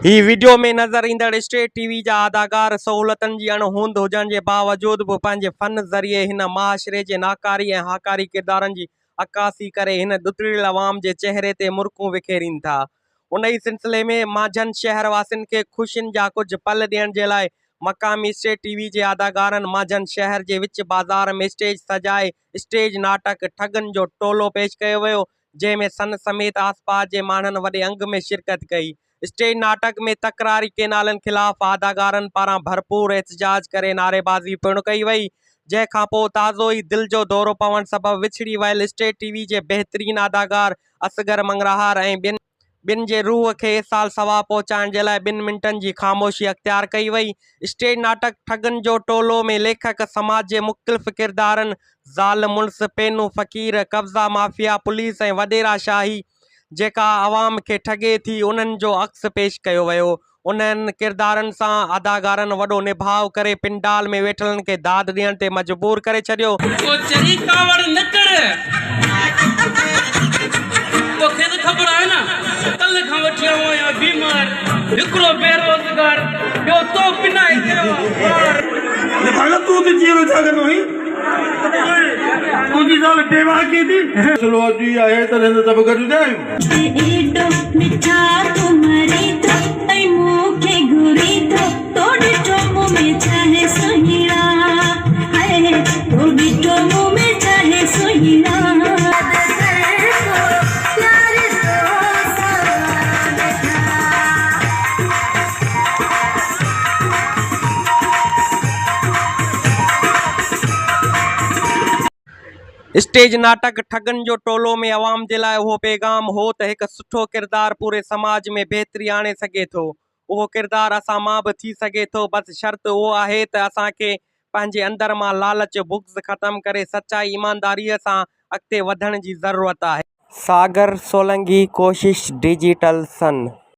ही वीडियो में नज़र ईंदड़ स्टेट टीवी जा अदाकार सहूलतन जी अणहोंद हुजण जे बावजूद भी पंहिंजे फन ज़रिए हिन माशरे जे नाकारी ऐं हाकारी किरदारनि जी अक्कासी करे हिन दुतड़ियल अवाम जे चेहरे ते मुर्कूं विखेरीनि था। उन ई सिलसिले में मांझन शहर वासियुनि खे ख़ुशियुनि जा कुझु पल ॾियण जे लाइ मक़ामी स्टेट टीवी जे अदाकारनि मांझन शहर जे विच बाज़ार में स्टेज सजाए स्टेज नाटक ठगनि जो टोलो पेश कयो वियो, जंहिंमें सन समेत आसपास जे माण्हुनि वॾे अंग में शिरकत कई। स्टेज नाटक में तकरारी केनालनि खिलाफ़ अदाकारनि पारां भरपूर एहतजाज करे नारेबाज़ी पिणु कई वई, जंहिंखां पोइ ताज़ो ई दिल जो दौरो पवण सबबि विछड़ी वियल स्टेट टीवी जे बहितरीन अदाकार असगर मंगराहार ऐं ॿिनि जे रूह खे साल सवाब पहुचाइण जे लाइ 2 मिंटनि जी ख़ामोशी अख्तियार कई वई। स्टेज नाटक ठगनि जो टोलो में लेखक समाज जे मुख़्तलिफ़ किरदारनि ज़ाल मुड़स पेनू फ़क़ीर कब्ज़ा माफ़िया पुलिस ऐं वॾेरा शाही जेका आवाम खे ठगे थी उन्हनि जो अक्स पेश कयो वियो। उन्हनि किरदारनि सां अदाकारनि वॾो निभाव करे पिंडाल में वेठलनि खे दाद ॾियण ते मजबूर करे छॾियो। ख़बर आहे न कल खां वठी आयो आहियां बीमार, हिकिड़ो बेरोज़गार, ॿियो तो पिनाए तूं त जीरो छा कंदो हुई? तुंहिंजी ज़ाल बेवा की थी चलो अॼु आहे त सभु गॾु स्टेज नाटक ठगनि जो टोलो में अवाम जे लाइ उहो पैगाम हो त हिकु सुठो किरदारु पूरे समाज में बहितरी आणे सघे थो। उहो किरदारु असां मां बि थी सघे थो, बसि शर्त उहो आहे त असांखे पंहिंजे अंदर मां लालच बुग़्ज़ ख़तमु करे सचाई ईमानदारीअ सां अॻिते वधण जी ज़रूरत आहे। सागर सोलंकी, कोशिश डिजिटल सन।